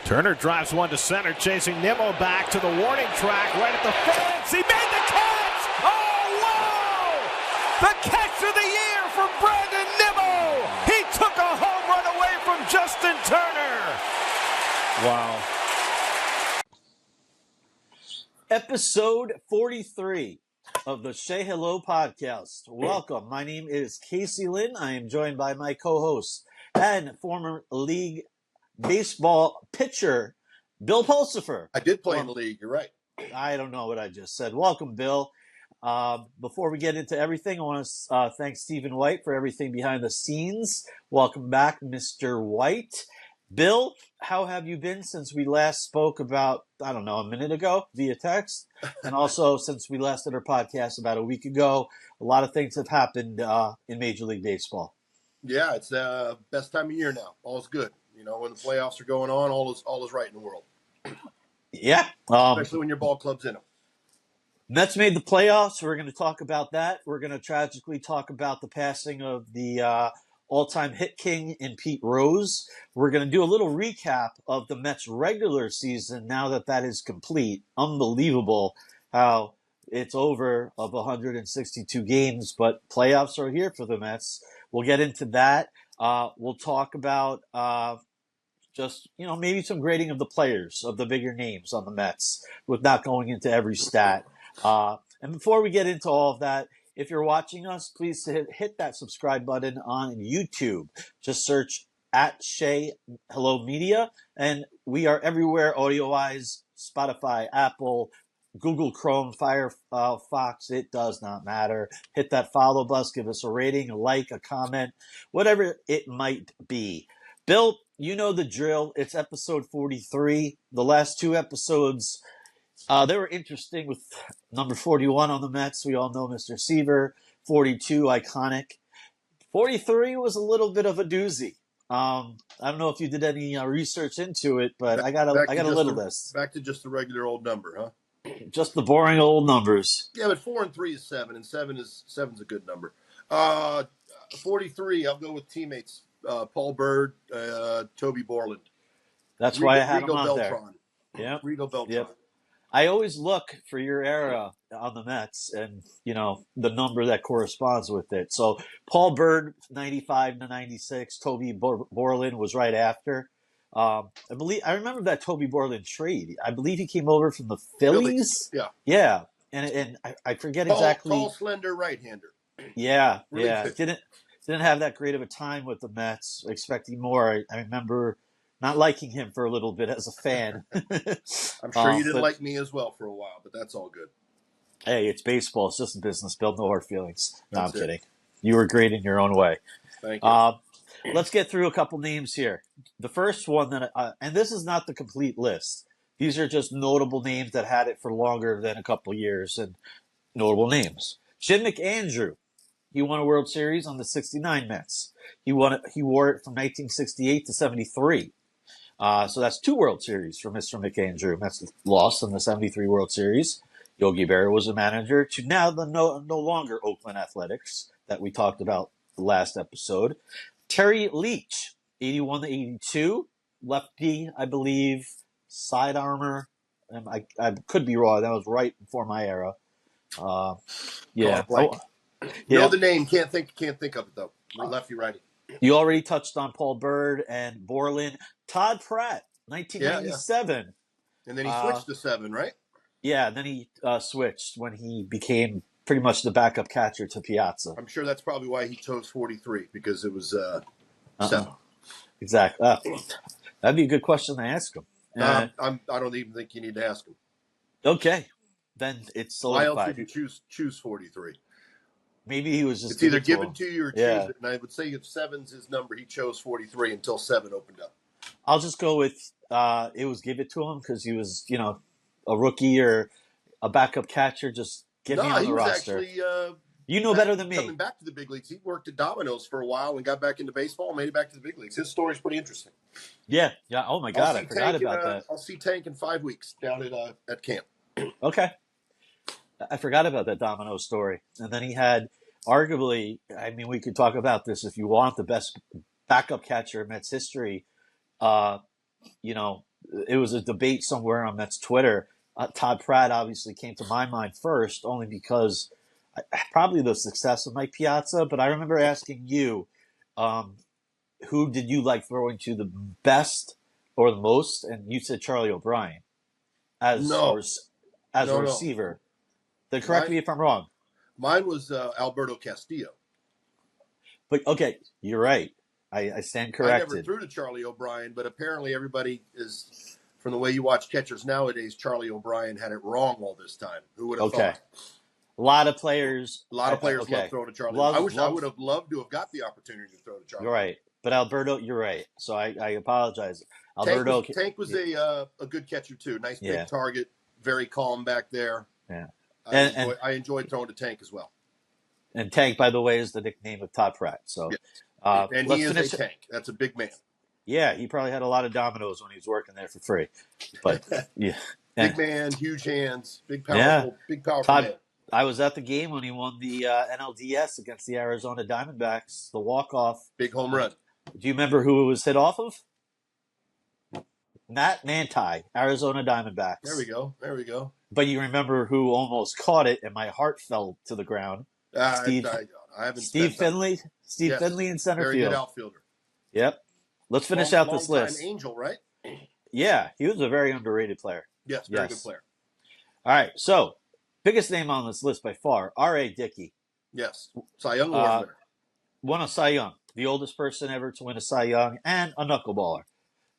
Turner drives one to center, chasing Nimmo back to the warning track right at the fence. He made the catch! Oh, wow! The catch of the year from Brandon Nimmo! He took a home run away from Justin Turner! Wow. Episode 43 of the Say Hello podcast. Welcome. My name is Casey Lynn. I am joined by my co-host and former league baseball pitcher, Bill Pulsifer. I did play in the league. You're right. I don't know what I just said. Welcome, Bill. Before we get into everything, I want to thank Stephen White for everything behind the scenes. Welcome back, Mr. White. Bill, how have you been since we last spoke about, I don't know, a minute ago via text? And also since we last did our podcast about a week ago, a lot of things have happened in Major League Baseball. Yeah, it's the best time of year now. All's good. You know, when the playoffs are going on, all is right in the world. Yeah. Especially when your ball club's in them. Mets made the playoffs. We're going to talk about that. We're going to tragically talk about the passing of the all-time hit king in Pete Rose. We're going to do a little recap of the Mets regular season now that is complete. Unbelievable how it's over of 162 games, but playoffs are here for the Mets. We'll get into that. We'll talk about just, maybe some grading of the players, of the bigger names on the Mets, with not going into every stat. And before we get into all of that, if you're watching us, please hit that subscribe button on YouTube. Just search at Say Hello Media, and we are everywhere audio-wise, Spotify, Apple, Google Chrome, Firefox, it does not matter. Hit that follow button, give us a rating, a like, a comment, whatever it might be. Bill, you know the drill. It's episode 43. The last two episodes, they were interesting with number 41 on the Mets. We all know Mr. Seaver. 42, iconic. 43 was a little bit of a doozy. I don't know if you did any research into it, but I got a little list. Back to just the regular old number, huh? Just the boring old numbers. Yeah, but 4 and 3 is 7, and 7's a good number. 43, I'll go with teammates. Paul Bird, Toby Borland. That's why I had him on Beltran. there. Yeah, Regal Beltran. Yep. I always look for your era on the Mets and, the number that corresponds with it. So Paul Bird, 95 to 96. Toby Borland was right after. I remember that Toby Borland trade. I believe he came over from the Phillies. Yeah. Yeah. And I forget exactly. Tall, slender right-hander. Yeah. Really yeah. fit. Didn't have that great of a time with the Mets, expecting more. I remember not liking him for a little bit as a fan. I'm sure you didn't like me as well for a while, but that's all good. Hey, it's baseball. It's just a business. Build no hard feelings. No, I'm kidding. You were great in your own way. Thank you. Let's get through a couple names here. The first one and this is not the complete list. These are just notable names that had it for longer than a couple years and notable names. Jim McAndrew. He won a World Series on the 69 Mets. He wore it from 1968 to 73. So that's 2 World Series for Mr. McAndrew. Mets lost in the 73 World Series. Yogi Berra was a manager to now the no longer Oakland Athletics that we talked about the last episode. Terry Leach, 81 to 82. Lefty, I believe, side armor. And I could be wrong. That was right before my era. Yeah. Know the name, can't think of it though. Lefty righty. You already touched on Paul Bird and Borland. Todd Pratt, 1997. Yeah. And then he switched to 7, right? Yeah, and then he switched when he became pretty much the backup catcher to Piazza. I'm sure that's probably why he chose 43, because it was 7. Exactly. That'd be a good question to ask him. I don't even think you need to ask him. Okay, then it's solidified. Why else would you choose 43? Maybe he was just. It's either given to you or choose it. And I would say if 7's his number, he chose 43 until 7 opened up. I'll just go with it was give it to him because he was, a rookie or a backup catcher. Just get me on the roster. Actually, you know better than me. Coming back to the big leagues, he worked at Domino's for a while and got back into baseball and made it back to the big leagues. His story's pretty interesting. Yeah. Oh my God, I forgot about that. I'll see Tank in 5 weeks down at camp. Okay. I forgot about that Domino's story. And then he had arguably, we could talk about this if you want, the best backup catcher in Mets history, it was a debate somewhere on Mets Twitter. Todd Pratt obviously came to my mind first, only because probably the success of Mike Piazza. But I remember asking you, who did you like throwing to the best or the most? And you said Charlie O'Brien as No, a no. receiver. Then correct me if I'm wrong. Mine was Alberto Castillo. But okay, you're right. I stand I never corrected. threw to Charlie O'Brien, but apparently everybody is, from the way you watch catchers nowadays, Charlie O'Brien had it wrong all this time. Who would have thought? A lot of players. Love throwing to Charlie. I would have loved to have got the opportunity to throw to Charlie. You're right. But Alberto, you're right. So I apologize. Alberto Tank was a good catcher too. Nice big target, very calm back there. Yeah. I enjoyed throwing to Tank as well. And Tank, by the way, is the nickname of Todd Pratt. So, and he is a tank. That's a big man. Yeah, he probably had a lot of dominoes when he was working there for free. But yeah, big man, huge hands, big powerful Todd, man. I was at the game when he won the NLDS against the Arizona Diamondbacks, the walk-off. Big home run. Do you remember who it was hit off of? Matt Manti, Arizona Diamondbacks. There we go. But you remember who almost caught it, and my heart fell to the ground. Steve Finley. Steve Finley in center field. Very good outfielder. Yep. Let's finish out this list. Angel, right? Yeah, he was a very underrated player. Yes, very good player. All right, so biggest name on this list by far, R.A. Dickey. Yes, Cy Young Award winner. Won a Cy Young, the oldest person ever to win a Cy Young, and a knuckleballer.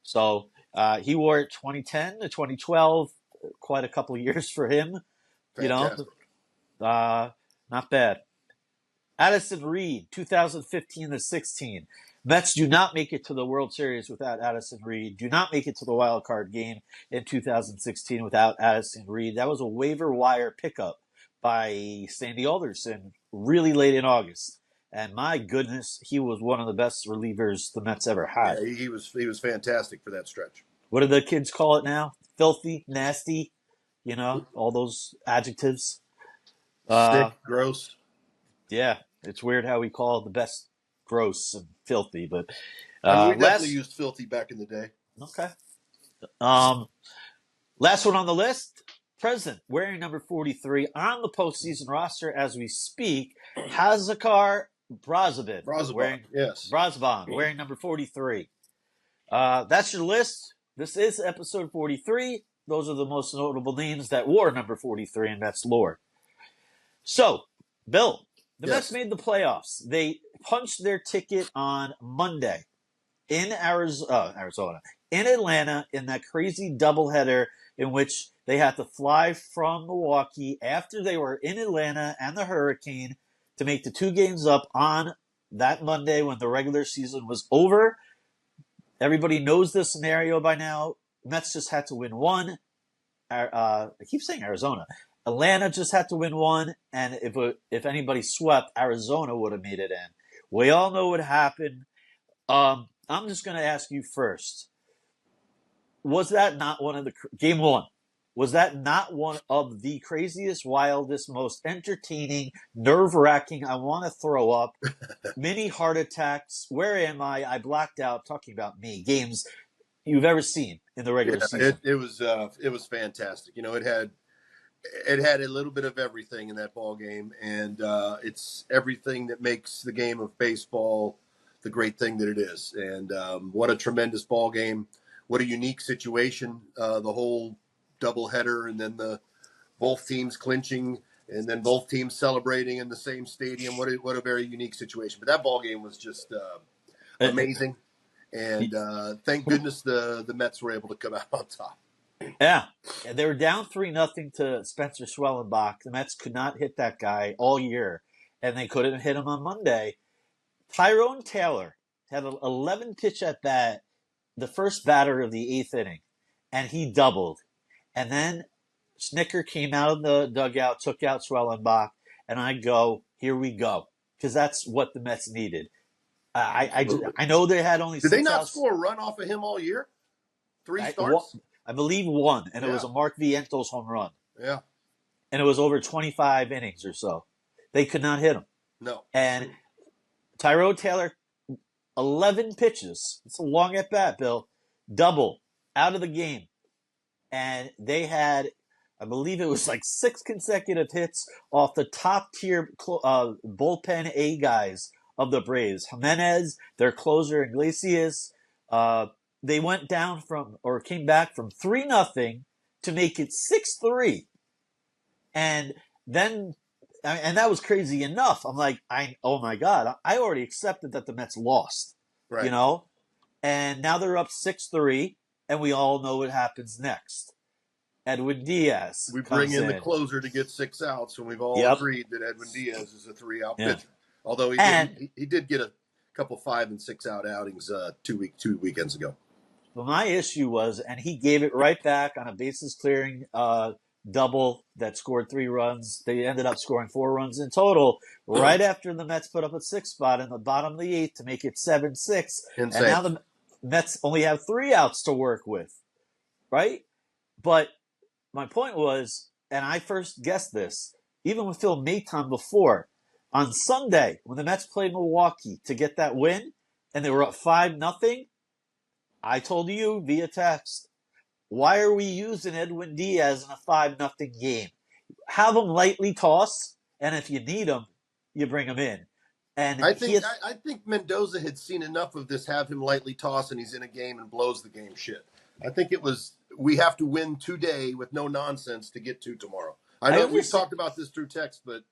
So he wore it 2010 to 2012, quite a couple of years for him. Fantastic. Not bad. Addison Reed, 2015 to 16. Mets do not make it to the World Series without Addison Reed. Do not make it to the wild card game in 2016 without Addison Reed. That was a waiver wire pickup by Sandy Alderson really late in August. And my goodness, he was one of the best relievers the Mets ever had. Yeah, he was fantastic for that stretch. What do the kids call it now? Filthy, nasty, all those adjectives. Sick, gross. Yeah, it's weird how we call the best gross and filthy, but we definitely used filthy back in the day. Okay. Last one on the list, present, wearing number 43 on the postseason roster as we speak, Hazakar Brazoban. Brazoban, wearing number 43. That's your list. This is episode 43. Those are the most notable names that wore number 43 in Mets lore. So, Bill, the Mets made the playoffs. They punched their ticket on Monday in Arizona, in Atlanta, in that crazy doubleheader in which they had to fly from Milwaukee after they were in Atlanta and the Hurricane to make the 2 games up on that Monday when the regular season was over. Everybody knows the scenario by now. Mets just had to win one. I keep saying Arizona. Atlanta just had to win one, and if anybody swept, Arizona would have made it in. We all know what happened. I'm just going to ask you first. Was that not one of the game one? Was that not one of the craziest, wildest, most entertaining, nerve-wracking, I want to throw up, mini heart attacks, where am I blacked out, talking about me, games you've ever seen in the regular season? It was fantastic. It had a little bit of everything in that ball game, and it's everything that makes the game of baseball the great thing that it is. And what a tremendous ball game! What a unique situation! The whole doubleheader, and then both teams clinching, and then both teams celebrating in the same stadium. What a very unique situation! But that ball game was just amazing, and thank goodness the Mets were able to come out on top. Yeah, they were down 3-0 to Spencer Schwellenbach. The Mets could not hit that guy all year, and they couldn't hit him on Monday. Tyrone Taylor had an 11-pitch at bat, the first batter of the 8th inning, and he doubled. And then Snicker came out of the dugout, took out Schwellenbach, and I go, here we go, because that's what the Mets needed. I know they had only 6 Did they not score a run off of him all year? 3 starts? I believe 1, and it was a Mark Vientos home run. Yeah. And it was over 25 innings or so. They could not hit him. No. And Tyrone Taylor, 11 pitches. It's a long at bat, Bill. Double. out of the game. And they had, I believe it was like 6 consecutive hits off the top tier bullpen A guys of the Braves. Jimenez, their closer Iglesias, they went down came back from 3-0 to make it 6-3. And then, and that was crazy enough. I'm like, oh my God, I already accepted that the Mets lost, Right. And now they're up 6-3, and we all know what happens next. Edwin Diaz. We bring in the closer to get 6 outs, and we've all agreed that Edwin Diaz is a 3-out pitcher. Although he did get a couple 5 and 6 out outings 2 weekends ago. Well, my issue was, and he gave it right back on a bases clearing double that scored 3 runs. They ended up scoring 4 runs in total right after the Mets put up a 6 spot in the bottom of the 8th to make it 7-6. And now the Mets only have 3 outs to work with, right? But my point was, and I first guessed this, even with Phil Maton before, on Sunday when the Mets played Milwaukee to get that win, and they were up 5-0, I told you via text, why are we using Edwin Diaz in a 5-0 game? Have him lightly toss, and if you need him, you bring him in. And I think Mendoza had seen enough of this, have him lightly toss, and he's in a game and blows the game shit. I think it was, we have to win today with no nonsense to get to tomorrow. I know we've talked about this through text, but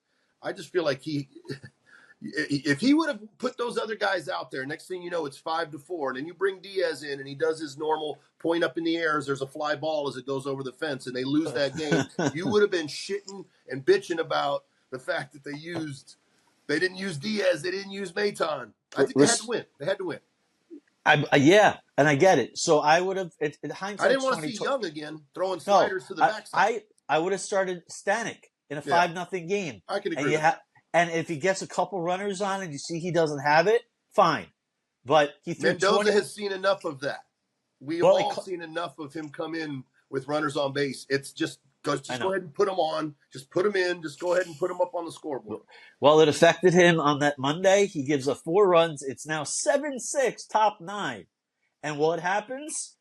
I just feel like if he would have put those other guys out there, next thing you know, it's 5-4, and then you bring Diaz in, and he does his normal point up in the air as there's a fly ball as it goes over the fence, and they lose that game. You would have been shitting and bitching about the fact that they didn't use Diaz, they didn't use Maton. I think they had to win. They had to win. Yeah, and I get it. So I would have. Hindsight, I didn't want to see Young again throwing sliders to the backside. I would have started Stanek in a 5-0 game. I can agree. And if he gets a couple runners on and you see he doesn't have it, fine. But he threw Mendoza has seen enough of that. We've all seen enough of him come in with runners on base. It's just go ahead and put them on. Just put them in. Just go ahead and put them up on the scoreboard. Well, it affected him on that Monday. He gives up 4 runs. It's now 7-6, top 9. And what happens?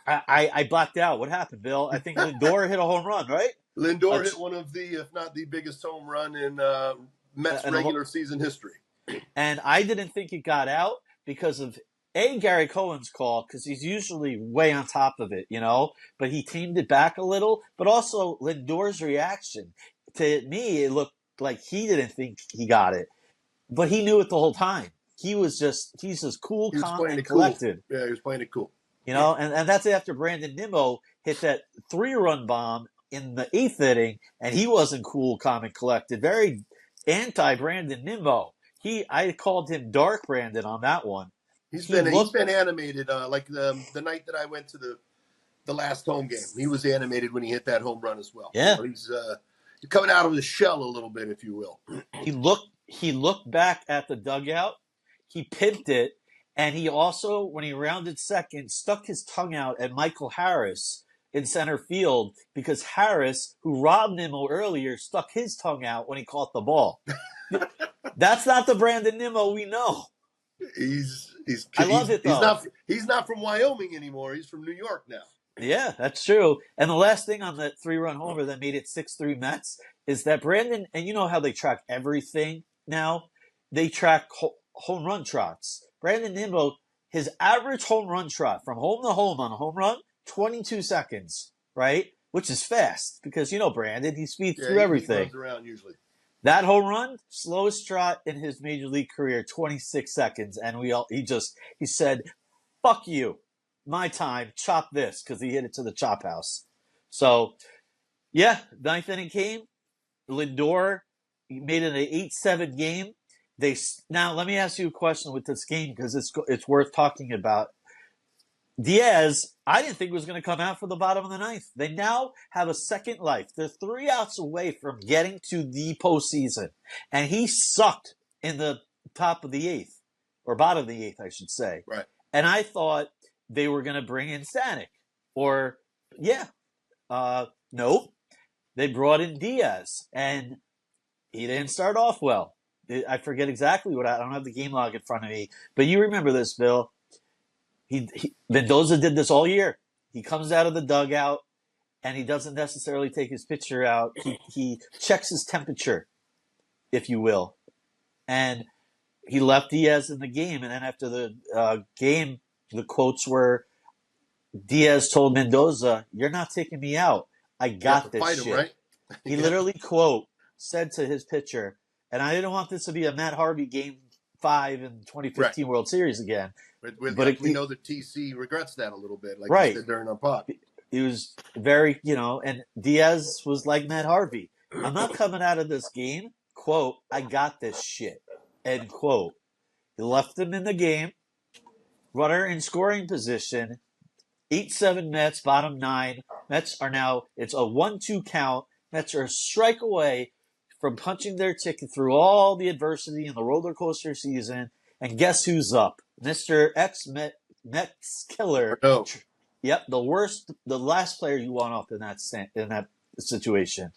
I blacked out. What happened, Bill? I think Lindor hit a home run, right? Lindor hit one of the, if not the biggest home run in Mets regular season history. And I didn't think it got out because of, Gary Cohen's call, because he's usually way on top of it, but he tamed it back a little. But also Lindor's reaction. To me, it looked like he didn't think he got it, but he knew it the whole time. He's just cool, calm, and collected. Yeah, he was playing it cool. And that's after Brandon Nimmo hit that 3-run bomb in the 8th inning, and he wasn't cool, calm, and collected. Very anti-Brandon Nimmo. I called him Dark Brandon on that one. He's been animated. Like the night that I went to the last home game, he was animated when he hit that home run as well. Yeah, he's coming out of the shell a little bit, if you will. He looked back at the dugout. He pimped it, and he also, when he rounded second, stuck his tongue out at Michael Harris in center field because Harris, who robbed Nimmo earlier, stuck his tongue out when he caught the ball. That's not the Brandon Nimmo we know. I love it though. He's not from Wyoming anymore. He's from New York now. Yeah, that's true. And the last thing on that 3-run homer that made it 6-3 Mets is that Brandon, and you know how they track everything now? They track home run trots. Brandon Nimmo, his average home run trot from home to home on a home run, 22 seconds, right? Which is fast because Brandon, he speeds through everything. He runs around usually. That home run, slowest trot in his major league career, 26 seconds. And he said, fuck you, my time, chop this, because he hit it to the chop house. So, yeah, 9th inning came. Lindor made it an 8-7 game. Now, let me ask you a question with this game because it's worth talking about. Diaz, I didn't think was going to come out for the bottom of the 9th. They now have a second life. They're 3 outs away from getting to the postseason. And he sucked in the top of the 8th, or bottom of the 8th, I should say. Right. And I thought they were going to bring in Stanek. Nope. They brought in Diaz, and he didn't start off well. I forget exactly I don't have the game log in front of me, but you remember this, Bill. Mendoza did this all year. He comes out of the dugout and he doesn't necessarily take his pitcher out. He checks his temperature, if you will, and he left Diaz in the game. And then after the game, the quotes were Diaz told Mendoza, "You're not taking me out. I You have to got this fight him, shit." right? He Yeah. literally said to his pitcher, and I didn't want this to be a Matt Harvey game 5 in 2015 Right. World Series again. But we know that TC regrets that a little bit, like you Right. said during our pod. He was very, and Diaz was like Matt Harvey. I'm not coming out of this game, quote, "I got this shit," end quote. He left him in the game, runner in scoring position, 8-7 Mets, bottom 9. Mets are now, it's a 1-2 count. Mets are a strike away from punching their ticket through all the adversity in the roller coaster season. And guess who's up? Mr. Mets killer. No. Yep, the last player you want off in that situation.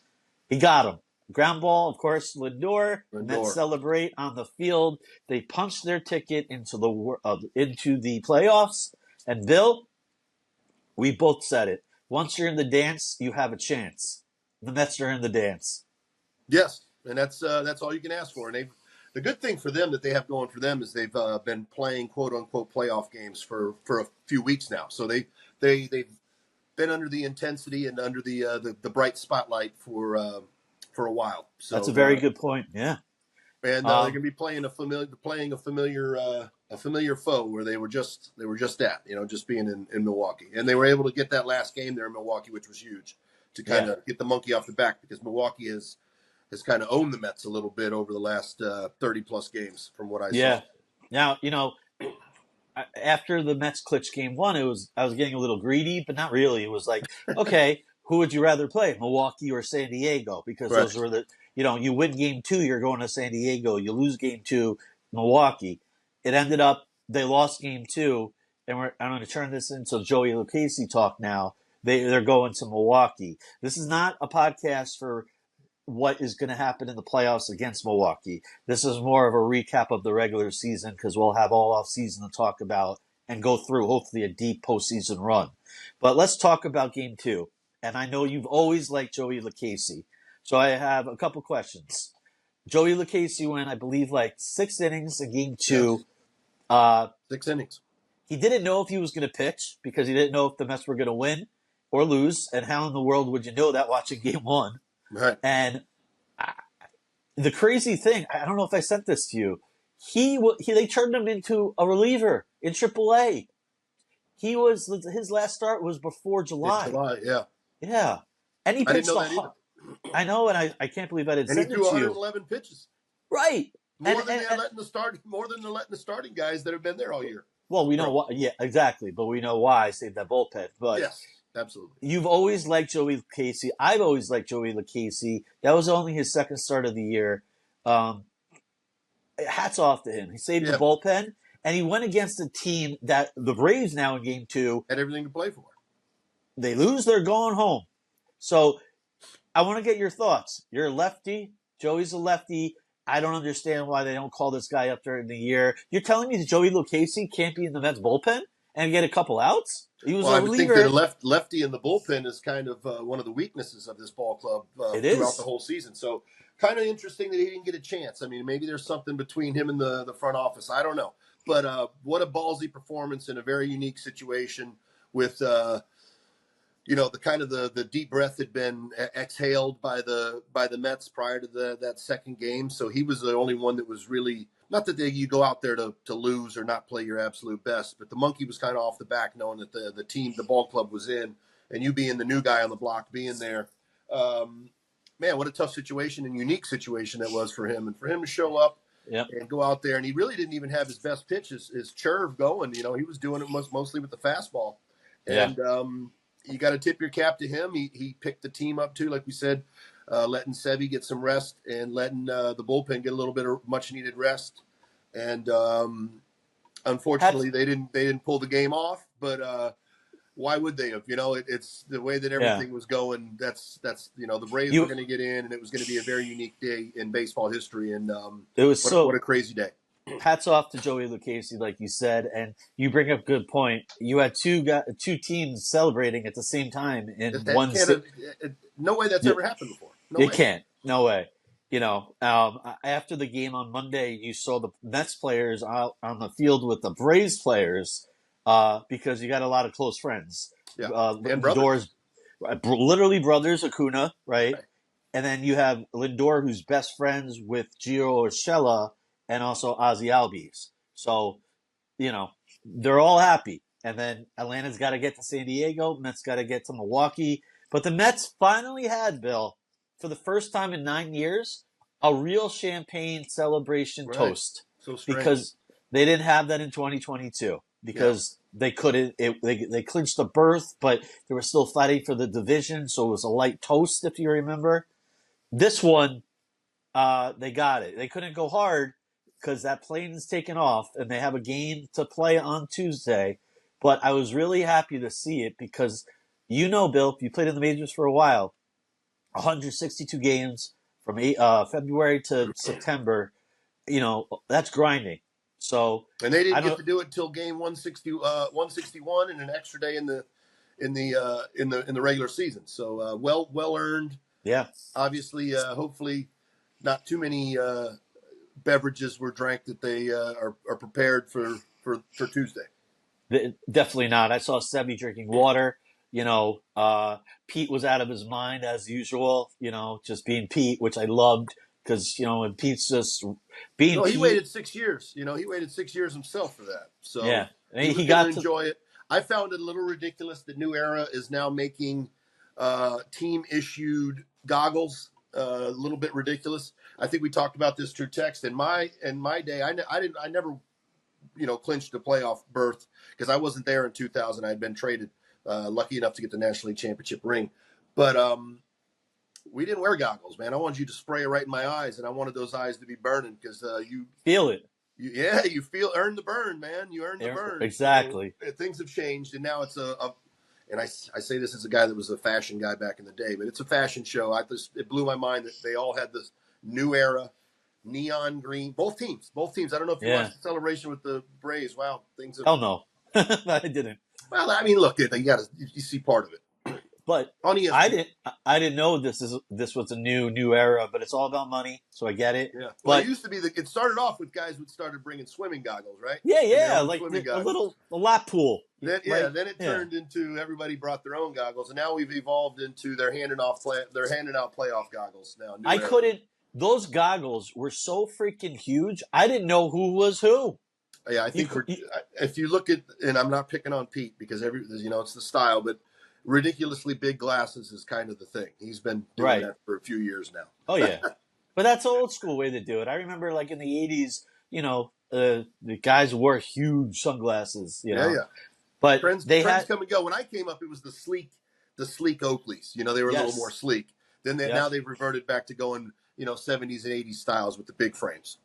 He got him. Ground ball, of course, Lindor. Mets celebrate on the field. They punch their ticket into the playoffs. And Bill, we both said it. Once you're in the dance, you have a chance. The Mets are in the dance. Yes, and that's all you can ask for. And the good thing for them that they have going for them is they've been playing quote unquote playoff games for a few weeks now. So they've been under the intensity and under the bright spotlight for a while. So that's a very good point. Yeah, and they're going to be playing a familiar foe where they were just at, just being in Milwaukee, and they were able to get that last game there in Milwaukee, which was huge to kind of get the monkey off the back, because Milwaukee has kind of owned the Mets a little bit over the last 30 plus games from what I saw. Now, after the Mets clinched game 1, I was getting a little greedy, but not really. It was like, okay, who would you rather play, Milwaukee or San Diego? Because those were you win game 2, you're going to San Diego. You lose game 2, Milwaukee. It ended up they lost game 2, and I'm going to turn this into Joey Lucchesi talk now. They're going to Milwaukee. This is not a podcast for what is going to happen in the playoffs against Milwaukee. This is more of a recap of the regular season, because we'll have all off season to talk about and go through hopefully a deep postseason run. But let's talk about game 2. And I know you've always liked Joey Lucchesi, so I have a couple questions. Joey Lucchesi went, I believe, like 6 innings in game 2. Yes. 6 innings. He didn't know if he was going to pitch because he didn't know if the Mets were going to win or lose. And how in the world would you know that watching game 1? Right. And the crazy thing, I don't know if I sent this to you, they turned him into a reliever in AAA. His last start was before July. Yeah. And he pitched I know, and I can't believe I didn't send it to you. And he threw 111 pitches. Right. More than they're letting the starting guys that have been there all year. Well, we know why. Yeah, exactly. But we know why I saved that bullpen. But yes, absolutely. You've always liked Joey Lucchesi. I've always liked Joey Lucchesi. That was only his second start of the year. Hats off to him. He saved the bullpen, and he went against a team that the Braves now in game 2 had everything to play for. They lose, they're going home. So I want to get your thoughts. You're a lefty. Joey's a lefty. I don't understand why they don't call this guy up during the year. You're telling me that Joey Lucchesi can't be in the Mets bullpen and get a couple outs? He was a reliever. I think that lefty in the bullpen is kind of one of the weaknesses of this ball club throughout the whole season. So kind of interesting that he didn't get a chance. I mean, maybe there's something between him and the front office. I don't know. But what a ballsy performance in a very unique situation with the kind of the deep breath had been exhaled by the Mets prior to that second game. So he was the only one that was really, not that you go out there to lose or not play your absolute best, but the monkey was kind of off the back knowing that the ball club was in, and you being the new guy on the block being there. Man, what a tough situation and unique situation that was for him. And for him to show up and go out there, and he really didn't even have his best pitch, his curve going. He was doing it mostly with the fastball. And you got to tip your cap to him. He picked the team up too, like we said, letting Sevy get some rest and letting the bullpen get a little bit of much needed rest. And unfortunately, they didn't pull the game off. But why would they have? It's the way that everything was going. That's the Braves were going to get in, and it was going to be a very unique day in baseball history. And what a crazy day. hats off to Joey Lucchese, like you said, and you bring up a good point. You had two teams celebrating at the same time in one city. No way that's ever happened before. No It way. can't. No way. After the game on Monday, you saw the Mets players out on the field with the Braves players because you got a lot of close friends. Yeah, and brothers. Literally brothers, Acuna, right? Right. And then you have Lindor, who's best friends with Gio Urshela and also Ozzy Albies. So, they're all happy. And then Atlanta's got to get to San Diego. Mets got to get to Milwaukee. But the Mets finally had, Bill, for the first time in 9 years, a real champagne celebration toast. So strange. Because they didn't have that in 2022. Because they couldn't. They clinched the berth, but they were still fighting for the division, so it was a light toast, if you remember. This one, they got it. They couldn't go hard because that plane is taken off, and they have a game to play on Tuesday. But I was really happy to see it because, Bill, you played in the majors for a while. 162 games from February to September. That's grinding. So and they didn't get to do it till game 161 and an extra day in the regular season. So well earned. Yeah. Obviously, hopefully, not too many beverages were drank that they are prepared for Tuesday. Definitely not. I saw Sebby drinking water. Pete was out of his mind as usual. Just being Pete, which I loved. Because, when Pete's just being he Pete. waited 6 years. He waited 6 years himself for that. So yeah. he got to enjoy it. I found it a little ridiculous that New Era is now making team-issued goggles. A little bit ridiculous. I think we talked about this through text. In my day, I never, clinched a playoff berth because I wasn't there in 2000. I had been traded, lucky enough to get the National League Championship ring. But we didn't wear goggles, man. I wanted you to spray it right in my eyes, and I wanted those eyes to be burning because you feel it. You earn the burn, man. You earn the burn. Exactly. So, things have changed, and now it's and I say this as a guy that was a fashion guy back in the day, but it's a fashion show. It blew my mind that they all had this New Era neon green. Both teams. I don't know if you watched the celebration with the Braves. Wow, things have. Oh no, I didn't. Well, I mean, look, you see part of it. But I didn't know this was a new era, but it's all about money, so I get it. Yeah. Well, but it used to be it started off with guys who started bringing swimming goggles, right? Yeah, like a lap pool. Then it turned into everybody brought their own goggles, and now we've evolved into they're handing out playoff goggles now. Those goggles were so freaking huge. I didn't know who was who. Yeah, I think if you look at, and I'm not picking on Pete because it's the style, but ridiculously big glasses is kind of the thing. He's been doing that for a few years now. Oh yeah, but that's an old school way to do it. I remember like in the 80s, the guys wore huge sunglasses. Yeah. But trends come and go. When I came up, it was the sleek Oakleys. They were a little more sleek. Then now they've reverted back to going 70s and 80s styles with the big frames.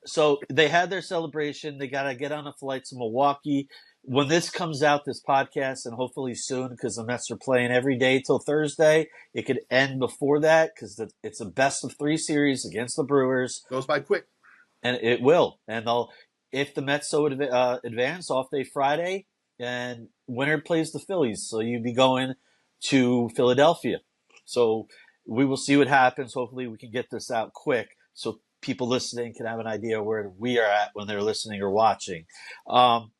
So they had their celebration. They got to get on a flight to Milwaukee. When this comes out, this podcast, and hopefully soon, because the Mets are playing every day till Thursday, it could end before that because it's a best-of-3 series against the Brewers. Goes by quick. And it will. And if the Mets so advance off day Friday, and winner plays the Phillies, so you'd be going to Philadelphia. So we will see what happens. Hopefully we can get this out quick so people listening can have an idea where we are at when they're listening or watching.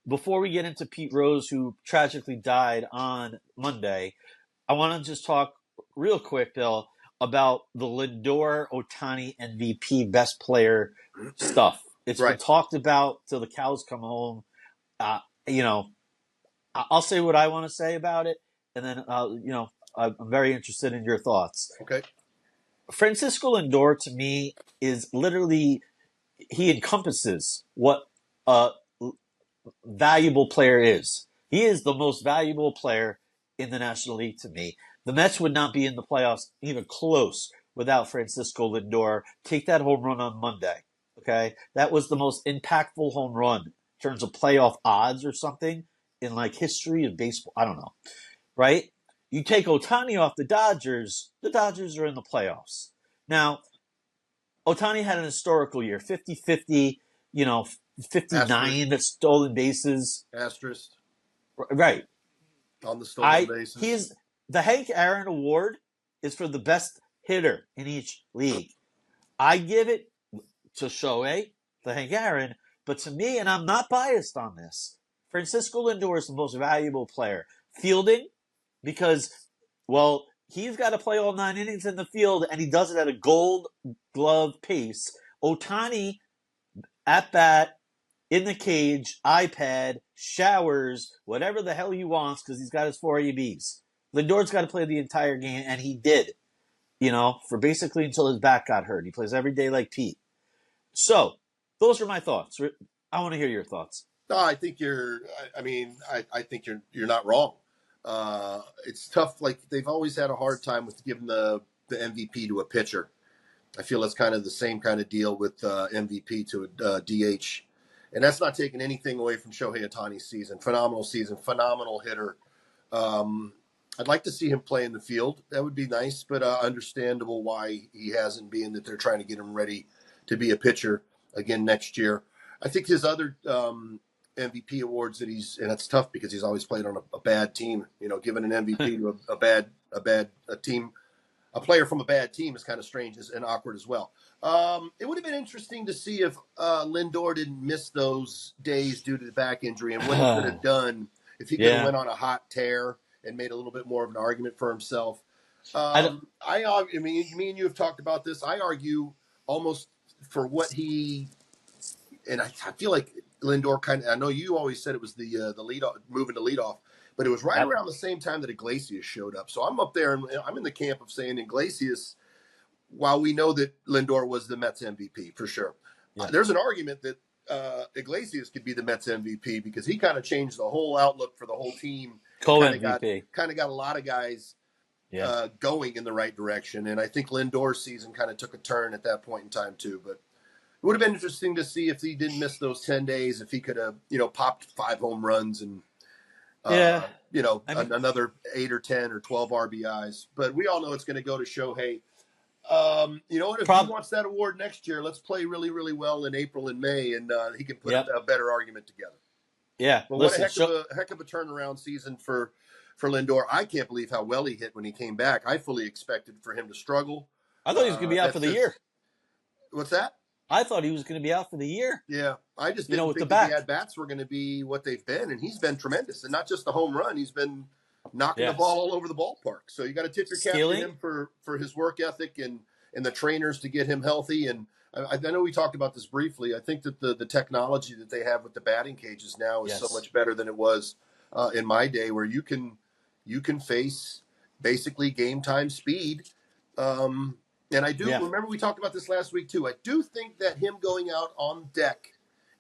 Before we get into Pete Rose, who tragically died on Monday, I want to just talk real quick, Bill, about the Lindor Ohtani MVP best player stuff. It's been talked about till the cows come home. I'll say what I want to say about it, and then I'm very interested in your thoughts. Okay. Francisco Lindor, to me, is literally, he encompasses what a valuable player is. He is the most valuable player in the National League to me. The Mets would not be in the playoffs even close without Francisco Lindor. Take that home run on Monday, okay? That was the most impactful home run in terms of playoff odds or something in like history of baseball. I don't know, right? You take Ohtani off the Dodgers are in the playoffs. Now, Ohtani had an historical year, 50-50, 59 stolen bases. Asterisk Right. on the stolen bases. He's the Hank Aaron Award is for the best hitter in each league. I give it to Shohei, the Hank Aaron, but to me, and I'm not biased on this, Francisco Lindor is the most valuable player. Fielding, because, well, he's got to play all 9 innings in the field, and he does it at a gold glove pace. Ohtani, at bat, in the cage, iPad, showers, whatever the hell he wants, because he's got his 4 ABs. Lindor's got to play the entire game, and he did, for basically until his back got hurt. He plays every day like Pete. So, those are my thoughts. I want to hear your thoughts. No, I think I think you're not wrong. It's tough. Like, they've always had a hard time with giving the MVP to a pitcher. I feel it's kind of the same kind of deal with MVP to a DH. And that's not taking anything away from Shohei Ohtani's season. Phenomenal season, phenomenal hitter. I'd like to see him play in the field. That would be nice, but understandable why he hasn't, being that they're trying to get him ready to be a pitcher again next year. I think his other MVP awards and that's tough because he's always played on a bad team. Giving an MVP to a team, a player from a bad team is kind of strange and awkward as well. It would have been interesting to see if Lindor didn't miss those days due to the back injury and what he could have done if he could have went on a hot tear and made a little bit more of an argument for himself. Me and you have talked about this. I argue almost for what he, and I feel like Lindor I know you always said it was the lead off, moving to lead off, but it was right around the same time that Iglesias showed up. So I'm up there and I'm in the camp of saying Iglesias, while we know that Lindor was the Mets MVP for sure, there's an argument that Iglesias could be the Mets MVP because he kind of changed the whole outlook for the whole team. Co-MVP. Kind of got a lot of guys going in the right direction. And I think Lindor's season kind of took a turn at that point in time too. But it would have been interesting to see if he didn't miss those 10 days, if he could have, popped 5 home runs and, another 8 or 10 or 12 RBIs. But we all know it's going to go to Shohei. You know what? If he wants that award next year, let's play really, really well in April and May, and he can put a better argument together. Yeah, but what a heck of a turnaround season for Lindor. I can't believe how well he hit when he came back. I fully expected for him to struggle. I thought he was going to be out for the year. What's that? I thought he was going to be out for the year. Yeah, I just didn't think the at-bats were going to be what they've been, and he's been tremendous. And not just the home run, he's been knocking the ball all over the ballpark. So you got to tip your cap to him for his work ethic and the trainers to get him healthy. And I know we talked about this briefly. I think that the technology that they have with the batting cages now is so much better than it was in my day, where you can face basically game time speed. And I do remember we talked about this last week too. I do think that him going out on deck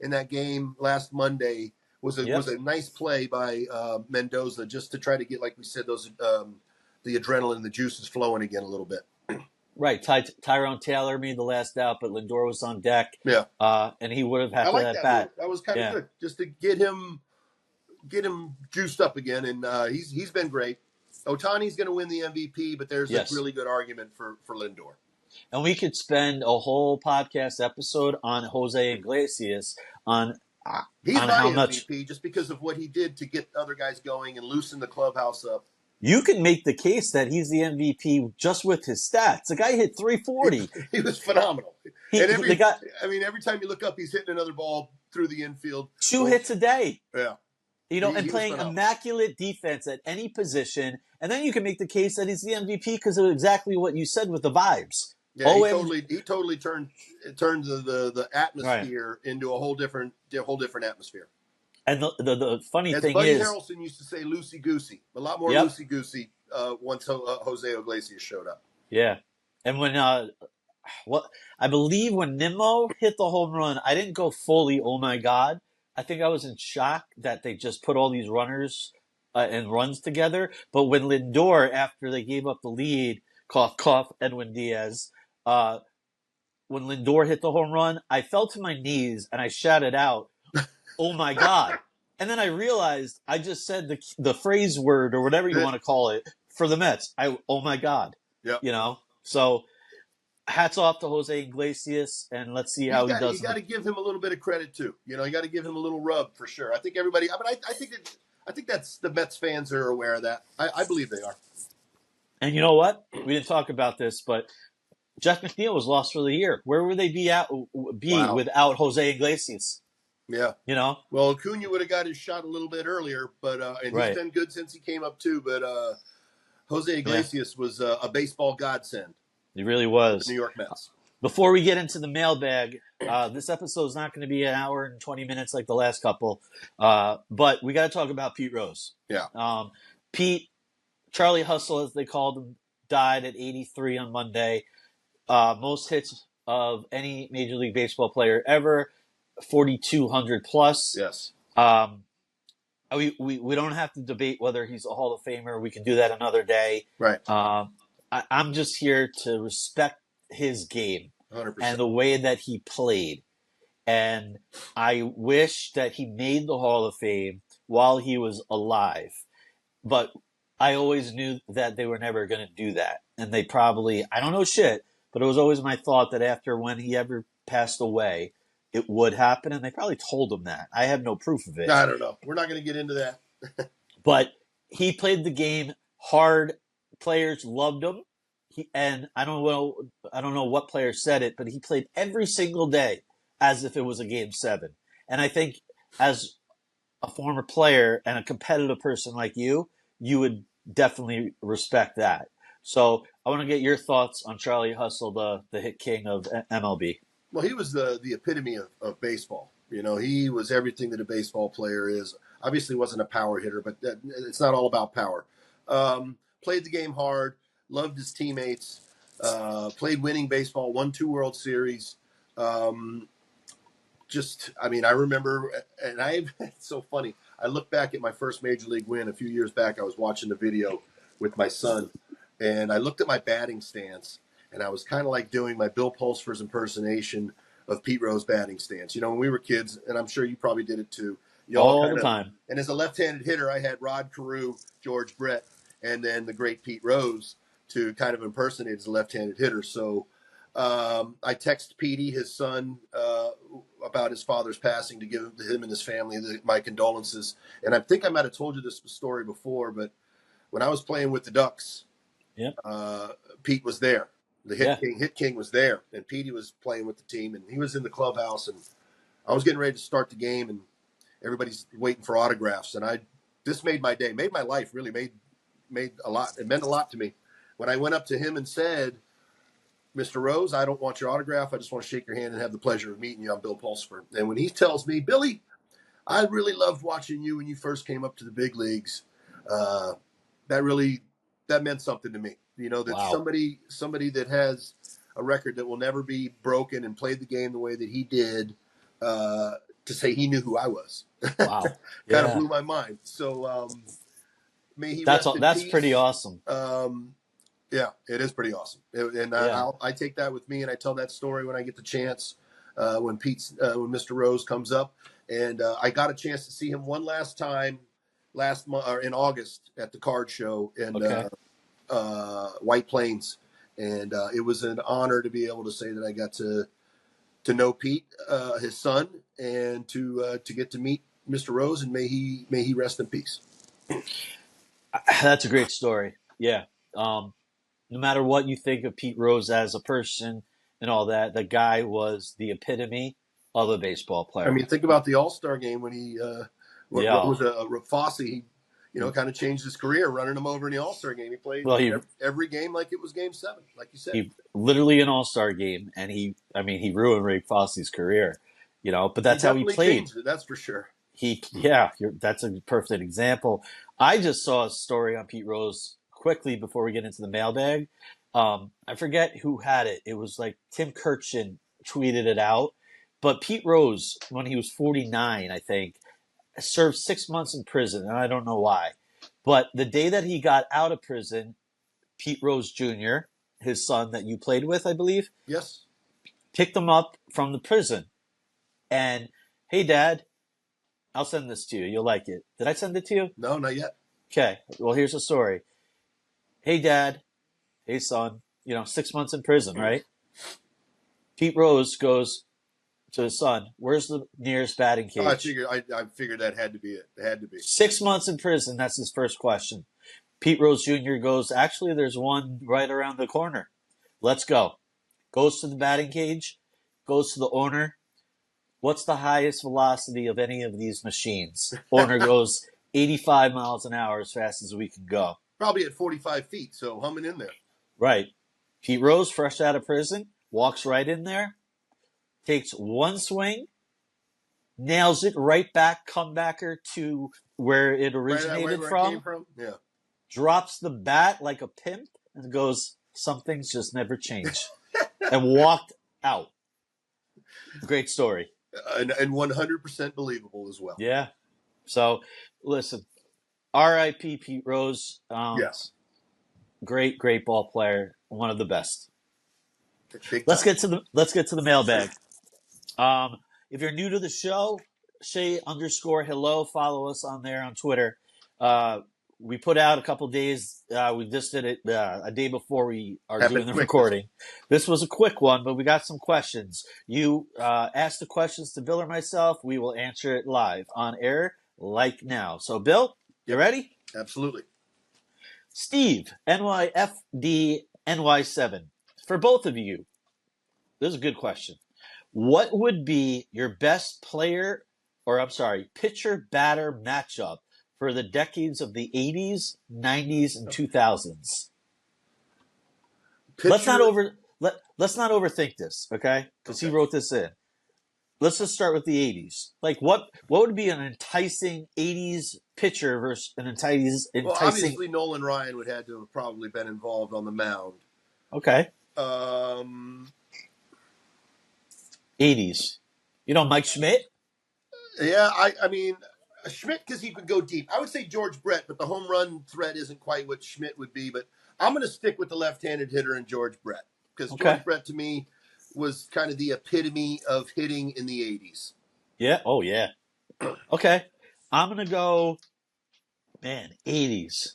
in that game last Monday was a nice play by Mendoza, just to try to get, like we said, those the adrenaline, the juices flowing again a little bit. Right. Tyrone Taylor made the last out, but Lindor was on deck. Yeah. And he would have had that bat. That was kind of good, just to get him juiced up again. And he's been great. Ohtani's going to win the MVP, but there's a really good argument for Lindor. And we could spend a whole podcast episode on Jose Iglesias he's on my how MVP much just because of what he did to get other guys going and loosen the clubhouse up. You can make the case that he's the MVP just with his stats. The guy hit 340. He was phenomenal. Every time you look up, he's hitting another ball through the infield. 2 hits a day. Yeah. And playing immaculate defense at any position. And then you can make the case that he's the MVP because of exactly what you said with the vibes. Yeah, he totally turned the atmosphere into a whole different atmosphere. And the funny thing Buddy is, Harrelson used to say loosey goosey, a lot more loosey goosey once Jose Iglesias showed up. Yeah, and when I believe when Nimmo hit the home run, I didn't go fully, oh my god. I think I was in shock that they just put all these runners and runs together. But when Lindor, after they gave up the lead, cough cough, Edwin Diaz, when Lindor hit the home run, I fell to my knees and I shouted out, oh my God. And then I realized I just said the phrase word or whatever you want to call it for the Mets. Oh my God. Yeah. So hats off to Jose Iglesias, and let's see how he does. You got to give him a little bit of credit too. You got to give him a little rub for sure. I think everybody. I think that's the Mets fans are aware of that. I believe they are. And you know what? We didn't talk about this, but Jeff McNeil was lost for the year. Where would they be Wow. without Jose Iglesias? Yeah. Well, Acuna would have got his shot a little bit earlier, but and right. he's been good since he came up too. But Jose Iglesias was a baseball godsend. He really was. The New York Mets. Before we get into the mailbag, this episode is not going to be an hour and 20 minutes like the last couple, but we got to talk about Pete Rose. Yeah. Pete, Charlie Hustle, as they called him, died at 83 on Monday. Most hits of any Major League Baseball player ever, 4,200 plus. Yes. We don't have to debate whether he's a Hall of Famer. We can do that another day. Right. I'm just here to respect his game 100%. and the way that he played. And I wish that he made the Hall of Fame while he was alive. But I always knew that they were never going to do that. And they probably, I don't know shit, but it was always my thought that after when he ever passed away, it would happen. And they probably told him that. I have no proof of it. I don't know. We're not going to get into that. But he played the game hard. Players loved him. And I don't know what player said it, but he played every single day as if it was a game 7. And I think as a former player and a competitive person like you would definitely respect that. So I want to get your thoughts on Charlie Hustle, the hit king of MLB. Well, he was the epitome of baseball. He was everything that a baseball player is. Obviously wasn't a power hitter, but it's not all about power. Played the game hard, loved his teammates, played winning baseball, won 2 World Series. I remember, and it's so funny. I look back at my first Major League win a few years back. I was watching the video with my son, and I looked at my batting stance, and I was kind of like doing my Bill Pulsford's impersonation of Pete Rose batting stance. When we were kids, and I'm sure you probably did it too. All the time. And as a left-handed hitter, I had Rod Carew, George Brett, and then the great Pete Rose to kind of impersonate as a left-handed hitter. So I text Petey, his son, about his father's passing to give him and his family my condolences. And I think I might have told you this story before, but when I was playing with the Ducks, Pete was there. The hit king was there, and Petey was playing with the team, and he was in the clubhouse, and I was getting ready to start the game, and everybody's waiting for autographs, and this made my day, made my life, really made a lot. It meant a lot to me when I went up to him and said, "Mr. Rose, I don't want your autograph. I just want to shake your hand and have the pleasure of meeting you. I'm Bill Pulsford." And when he tells me, "Billy, I really loved watching you when you first came up to the big leagues," that meant something to me. That wow. somebody that has a record that will never be broken and played the game the way that he did, to say he knew who I was. Wow. Kind of blew my mind. So may he that's rest in that's peace. Pretty awesome. Yeah, it is pretty awesome. And I take that with me, and I tell that story when I get the chance, when Mr. Rose comes up. And I got a chance to see him one last time last month, or in August, at the card show in White Plains. And it was an honor to be able to say that I got to know Pete, his son, and to get to meet Mr. Rose, and may he rest in peace. That's a great story. Yeah. No matter what you think of Pete Rose as a person and all that, the guy was the epitome of a baseball player. I mean, think about the All-Star game when he what was Fosse. He kind of changed his career, running him over in the All-Star game. He played every game like it was Game 7, like you said. He literally an All-Star game, and he ruined Ray Fosse's career. But that's how he played. Changed it, that's for sure. That's a perfect example. I just saw a story on Pete Rose quickly before we get into the mailbag. I forget who had it. It was like Tim Kirchin tweeted it out. But Pete Rose, when he was 49, I think, served 6 months in prison, and I don't know why. But the day that he got out of prison, Pete Rose Jr., his son that you played with, I believe, yes, picked him up from the prison. And, "Hey, Dad, I'll send this to you. You'll like it." Did I send it to you? No, not yet. Okay. Well, here's the story. "Hey, Dad. Hey, son. 6 months in prison, right? Pete Rose goes to his son, where's the nearest batting Oh, cage? I figured that had to be it. It had to be. 6 months in prison. That's his first question. Pete Rose Jr. goes, actually, there's one right around the corner. Let's go. Goes to the batting cage, goes to the owner. What's the highest velocity of any of these machines? Owner goes 85 miles an hour as fast as we can go. Probably at 45 feet, so humming in there. Right. Pete Rose, fresh out of prison, walks right in there, takes one swing, nails it right back, comebacker to where it originated where from, it came from? Yeah. drops the bat like a pimp, and goes, some things just never change, and walked out. Great story. And 100% believable as well. Yeah. So, listen, R.I.P. Pete Rose. Yes. Great ball player. One of the best. Let's get to the mailbag. If you're new to the show, Shay_hello. Follow us on there on Twitter. We put out a couple days. We just did it a day before we are doing the recording. This was a quick one, but we got some questions. You asked the questions to Bill or myself. We will answer it live on air like now. So, Bill, you ready? Absolutely. Steve, NYFD NY7. For both of you, this is a good question. What would be your best pitcher-batter matchup for the decades of the 80s, 90s, and 2000s? Let's not overthink this, okay? Because he wrote this in. Let's just start with the 80s. Like, what would be an enticing 80s pitcher versus an enticing... Well, obviously, Nolan Ryan would have to have probably been involved on the mound. Okay. 80s. Mike Schmidt? Yeah, I mean, Schmidt, because he could go deep. I would say George Brett, but the home run threat isn't quite what Schmidt would be. But I'm going to stick with the left-handed hitter and George Brett. Because George Brett, to me, was kind of the epitome of hitting in the 80s. Yeah. Oh, yeah. Okay. I'm going to go, 80s.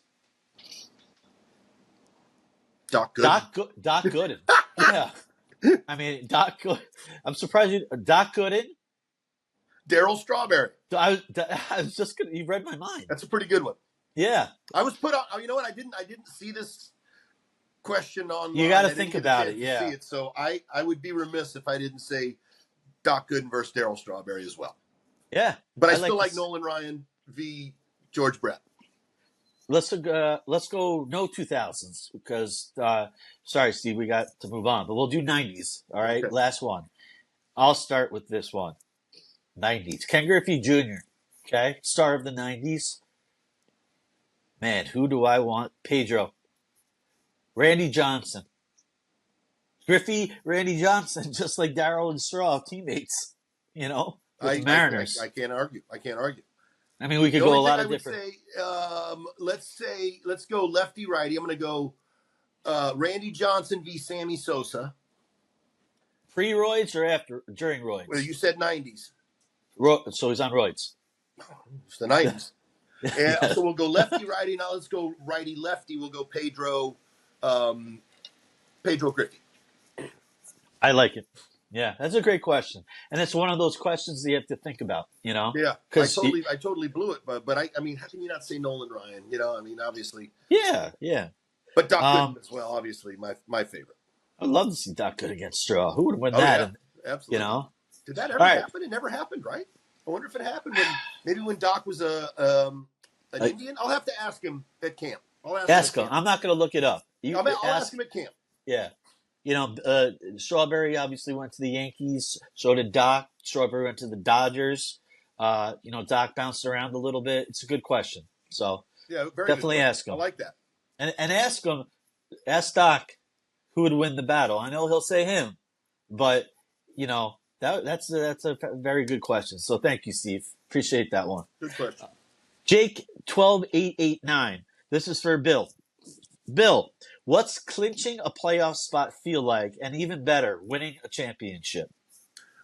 Doc Gooden. Doc Gooden. Yeah. I mean, Doc Gooden. I'm surprised Doc Gooden. Darryl Strawberry. I was just going to, you read my mind. That's a pretty good one. Yeah. I was put on, you know what? I didn't see this question online. You got to think about it, yeah. See it, so I would be remiss if I didn't say Doc Gooden versus Darryl Strawberry as well. Yeah, but I still like Nolan Ryan v. George Brett. Let's go no 2000s because sorry, Steve, we got to move on, but we'll do 90s. All right, okay. Last one. I'll start with this one. 90s. Ken Griffey Jr. Okay, star of the 90s. Man, who do I want? Pedro. Randy Johnson. Griffey, Randy Johnson, just like Darryl and Straw, teammates, with the Mariners. I can't argue. I mean, we could go a lot of different. Let's go lefty righty. I'm going to go Randy Johnson v. Sammy Sosa. Pre-roids or during roids? Well, you said 90s. So he's on roids. It's the 90s. And so we'll go lefty righty. Now let's go righty lefty. We'll go Pedro Griffey. I like it. Yeah, that's a great question, and it's one of those questions that you have to think about. Yeah, I totally blew it, but I mean, how can you not say Nolan Ryan? I mean, obviously. Yeah. But Doc Gooden as well, obviously my favorite. I'd love to see Doc Gooden against Straw. Who would win that? Yeah, absolutely. Did that ever happen? It never happened, right? I wonder if it happened when Doc was an Indian. I'll have to ask him at camp. Ask him. I'm not going to look it up. I'll ask him at camp. Yeah. Strawberry obviously went to the Yankees. So did Doc. Strawberry went to the Dodgers. Doc bounced around a little bit. It's a good question. So definitely ask him. I like that. And ask Doc who would win the battle. I know he'll say him, but that's a very good question. So thank you, Steve. Appreciate that one. Good question. Jake 12889. This is for Bill. Bill, what's clinching a playoff spot feel like, and even better, winning a championship?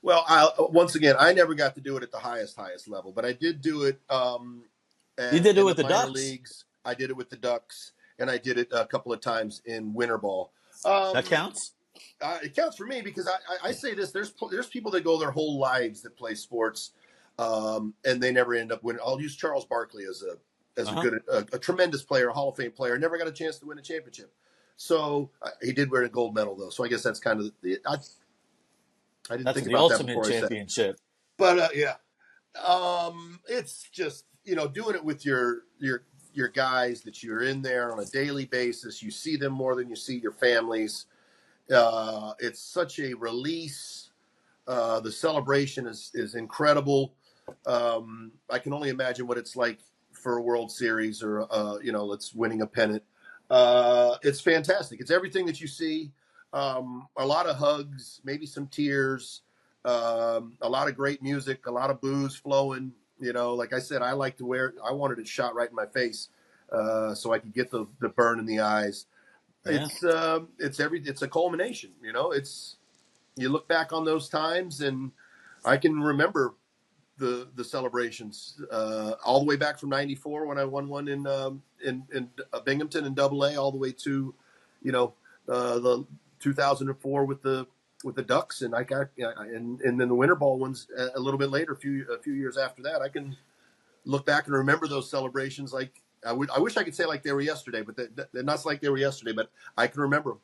Well, once again, I never got to do it at the highest level, but I did do it. You did it with the Ducks. Leagues. I did it with the Ducks, and I did it a couple of times in winter ball. That counts. It counts for me because I say this: there's people that go their whole lives that play sports, and they never end up winning. I'll use Charles Barkley as a tremendous player, a Hall of Fame player. Never got a chance to win a championship. So he did win a gold medal though. So I guess that's kind of I didn't That's think the about that ultimate before I said it. championship. But yeah, it's just doing it with your guys that you're in there on a daily basis. You see them more than you see your families. It's such a release. The celebration is incredible. I can only imagine what it's like for a World Series or let's winning a pennant. It's fantastic. It's everything that you see. A lot of hugs, maybe some tears, a lot of great music, a lot of booze flowing. Like I said, I wanted it shot right in my face, so I could get the burn in the eyes. Yeah. It's a culmination. You look back on those times, and I can remember the celebrations all the way back from '94 when I won one in Binghamton in AA, all the way to the 2004 with the Ducks, and I got and then the Winter Ball ones a little bit later, a few years after that. I can look back and remember those celebrations like I wish I could say like they were yesterday, but they're not like they were yesterday. But I can remember them.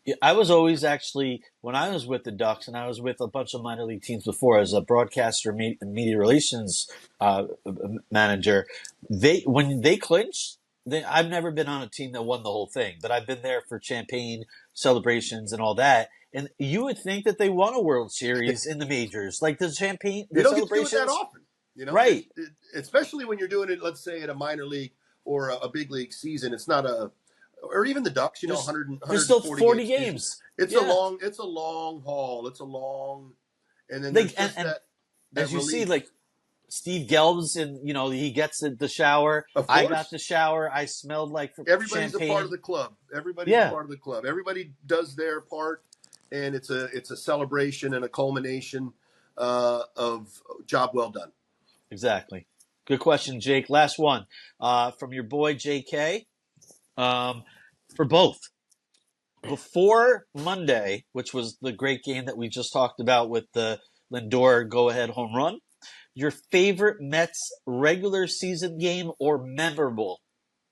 Yeah, I was always actually, when I was with the Ducks and I was with a bunch of minor league teams before as a broadcaster and media relations manager, when they clinched, I've never been on a team that won the whole thing, but I've been there for champagne celebrations and all that. And you would think that they won a World Series in the majors, like the champagne, the You don't celebrations. get to do it that often, right? Especially when you're doing it, let's say at a minor league or a big league season. It's not or even the Ducks, 100, there's still 40 games. games. It's a long haul. It's a long, and then there's just that as you relief. see, like Steve Gelb's and he gets the shower. I got the shower. I smelled like everybody's champagne. a part of the club. Everybody's a part of the club. Everybody does their part, and it's a celebration and a culmination of job well done. Exactly. Good question, Jake. Last one from your boy JK. For both. Before Monday, which was the great game that we just talked about with the Lindor go-ahead home run, your favorite Mets regular season game or memorable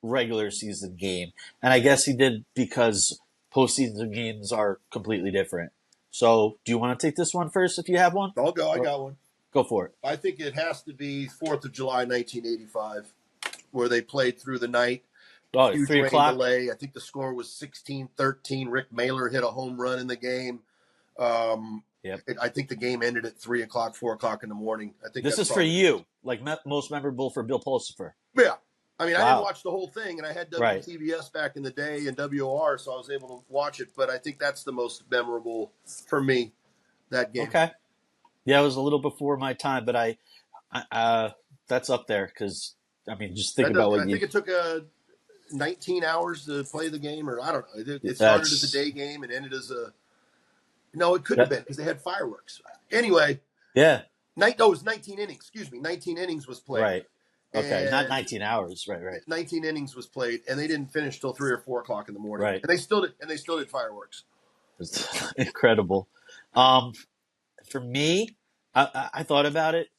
regular season game? And I guess he did because postseason games are completely different. So do you want to take this one first if you have one? I'll go. I got one. Go for it. I think it has to be 4th of July, 1985, where they played through the night. Oh, huge 3 o'clock. Delay. I think the score was 16-13. Rick Mailer hit a home run in the game. I think the game ended at 3 o'clock, 4 o'clock in the morning. I think this is for you, like most memorable for Bill Pulsifer. Yeah. I mean, I didn't watch the whole thing, and I had WTBS back in the day and WOR, so I was able to watch it. But I think that's the most memorable for me, that game. Okay. Yeah, it was a little before my time, but I that's up there because, I mean, just think about what I think it took 19 hours to play the game, or I don't know. It started as a day game and ended as a... No, it couldn't have been because they had fireworks. Anyway. Yeah. It was 19 innings. Excuse me. 19 innings was played. Right. Okay, not 19 hours. Right. 19 innings was played, and they didn't finish till 3 or 4 o'clock in the morning. Right. And they still did fireworks. It's incredible. For me, I thought about it.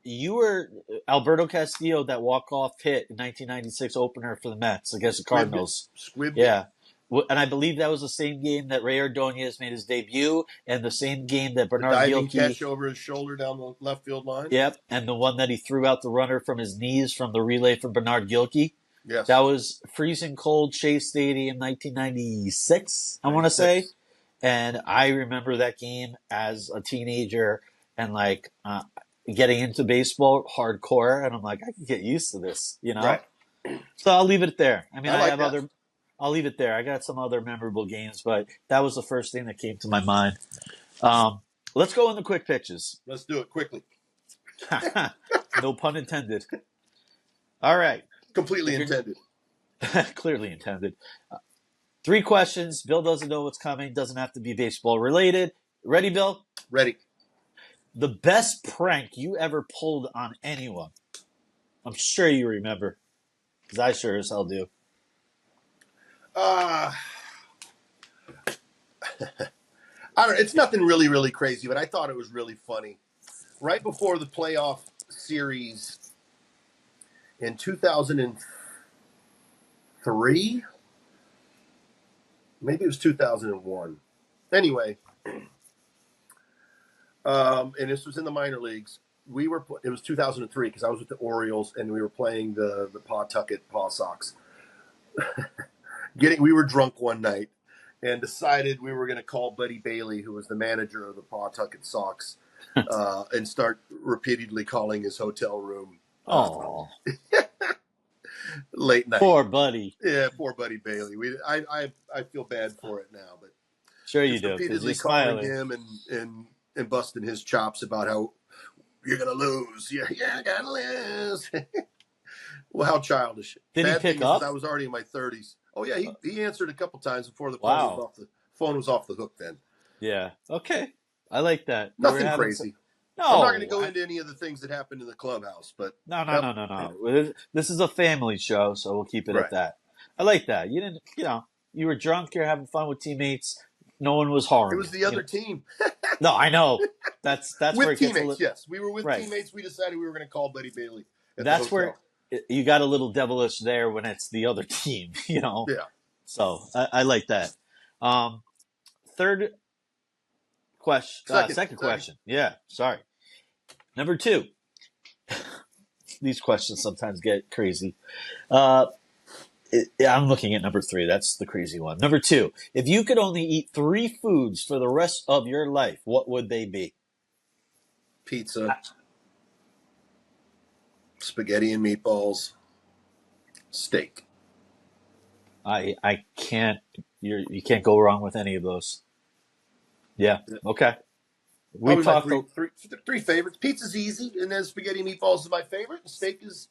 You were Alberto Castillo, that walk-off hit in 1996 opener for the Mets against the Cardinals. Squibbed. Yeah. And I believe that was the same game that Ray Ordonez made his debut, and the same game that Bernard diving Gilkey catch over his shoulder down the left field line. Yep, and the one that he threw out the runner from his knees from the relay from Bernard Gilkey. Yes. That was freezing cold Shea Stadium 1996, I want to say. And I remember that game as a teenager and getting into baseball hardcore, and I'm like, I can get used to this, Right. So I'll leave it there. I mean, I'll leave it there. I got some other memorable games, but that was the first thing that came to my mind. Let's go in the quick pitches. Let's do it quickly. No pun intended. All right. Completely intended. Clearly intended. 3 questions. Bill doesn't know what's coming. Doesn't have to be baseball related. Ready, Bill? Ready. The best prank you ever pulled on anyone. I'm sure you remember, because I sure as hell do. I don't know. It's nothing really, really crazy, but I thought it was really funny. Right before the playoff series in 2003, maybe it was 2001. Anyway, and this was in the minor leagues. It was 2003 because I was with the Orioles and we were playing the Pawtucket Paw Sox. We were drunk one night and decided we were going to call Buddy Bailey, who was the manager of the Pawtucket Sox, and start repeatedly calling his hotel room. Oh, Late night. poor Buddy. Yeah, poor Buddy Bailey. I feel bad for it now, but Sure you just do. repeatedly calling him and busting his chops about how you're gonna lose. You're gonna lose. Well, how childish. Did he pick up? I was already in my 30s. Oh yeah, he answered a couple times before the Wow. phone was off the hook. Then. Yeah. Okay. I like that. Nothing crazy. No, I'm not going to go into any of the things that happened in the clubhouse, but no. This is a family show, so we'll keep it at that. I like that. You didn't, you were drunk. You're having fun with teammates. No one was harmed. It was the other team. No, I know. That's with where it teammates. gets Yes, we were with teammates. We decided we were going to call Buddy Bailey. That's where you got a little devilish there when it's the other team. Yeah. So I like that. Third question. Second question. Yeah. Sorry. Number 2. These questions sometimes get crazy. I'm looking at number 3. That's the crazy one. Number 2. If you could only eat 3 foods for the rest of your life, what would they be? Pizza, spaghetti and meatballs, steak. I can't. You can't go wrong with any of those. Yeah. Okay. We talked three favorites. Pizza's easy, and then spaghetti and meatballs is my favorite. And steak is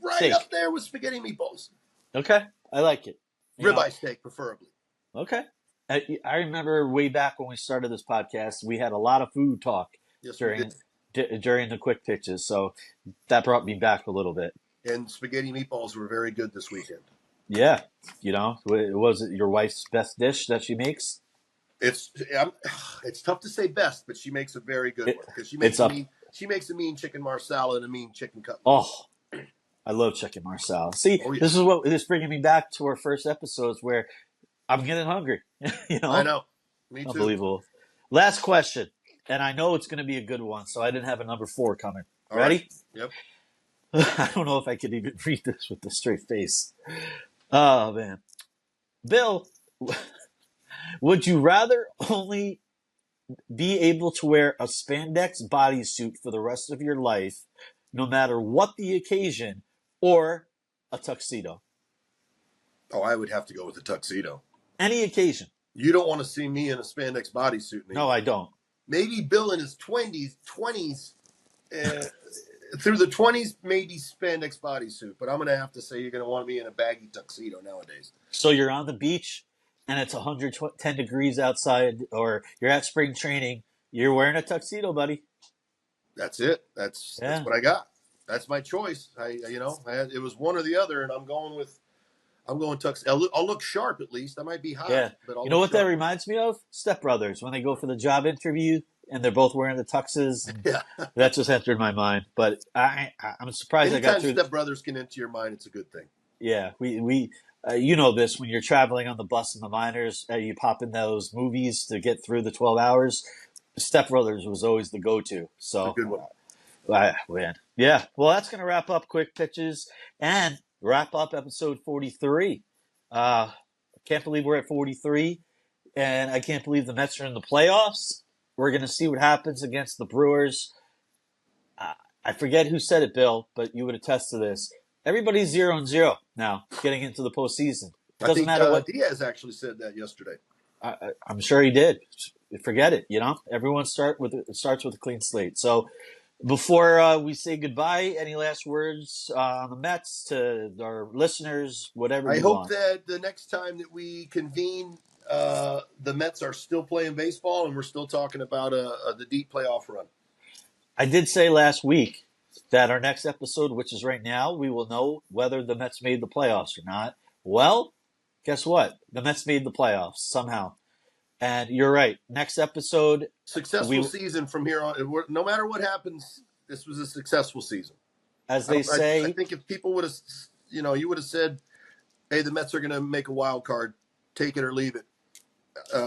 right up there with spaghetti and meatballs. Okay, I like it. Ribeye steak, preferably. Okay. I remember way back when we started this podcast, we had a lot of food talk during the quick pitches, so that brought me back a little bit. And spaghetti meatballs were very good this weekend. Yeah, was it your wife's best dish that she makes? It's tough to say best, but she makes a very good one because she makes a mean chicken marsala and a mean chicken cutlet. Oh, I love chicken marsala. See, This is bringing me back to our first episodes where I'm getting hungry. I know. Me too. Unbelievable. Last question, and I know it's going to be a good one, so I didn't have a number 4 coming. Ready? Right. Yep. I don't know if I could even read this with a straight face. Oh, man. Bill, would you rather only be able to wear a spandex bodysuit for the rest of your life, no matter what the occasion, or a tuxedo? Oh, I would have to go with a tuxedo. Any occasion. You don't want to see me in a spandex bodysuit. No, I don't. Maybe Bill in his 20s, through the 20s, maybe spandex bodysuit. But I'm going to have to say you're going to want me in a baggy tuxedo nowadays. So you're on the beach and it's 110 degrees outside, or you're at spring training. You're wearing a tuxedo, buddy. That's it. That's what I got. That's my choice. It was one or the other, and I'm going tuxedo. I'll look sharp at least. I might be hot. Yeah. But you know what that reminds me of? Step Brothers, when they go for the job interview and they're both wearing the tuxes. Yeah. That just entered my mind. But I'm surprised Anytime I got through. Step Brothers can enter your mind, it's a good thing. Yeah. We you know this, when you're traveling on the bus in the minors, you pop in those movies to get through the 12 hours. Step Brothers was always the go-to. So, a good one. Man. Yeah. Well, that's going to wrap up Quick Pitches and wrap up episode 43. I can't believe we're at 43, and I can't believe the Mets are in the playoffs. We're going to see what happens against the Brewers. I forget who said it, Bill, but you would attest to this. Everybody's 0-0 now, getting into the postseason. It doesn't matter what. Diaz actually said that yesterday. I'm sure he did. Forget it. Everyone starts with a clean slate. So before we say goodbye, any last words on the Mets to our listeners? Whatever. I hope that the next time that we convene, the Mets are still playing baseball and we're still talking about the deep playoff run. I did say last week that our next episode, which is right now, we will know whether the Mets made the playoffs or not. Well, guess what? The Mets made the playoffs somehow. And you're right. Next episode, Successful season from here on. No matter what happens, this was a successful season. as they I say, think if people would have, you would have said, hey, the Mets are going to make a wild card, take it or leave it,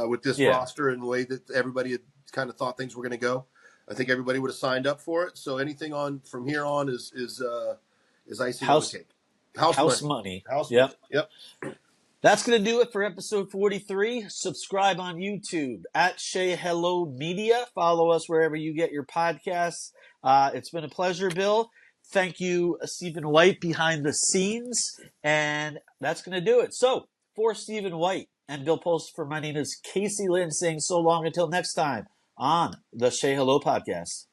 with this roster and the way that everybody had kind of thought things were going to go. I think everybody would have signed up for it. So anything on from here on is icing on the cake. House money. Yep. That's going to do it for episode 43. Subscribe on YouTube at Say Hello Media. Follow us wherever you get your podcasts. It's been a pleasure, Bill. Thank you, Stephen White, behind the scenes. And that's going to do it. So, for Stephen White and Bill Pulsifer, my name is Casey Lynn saying so long until next time on the Say Hello podcast.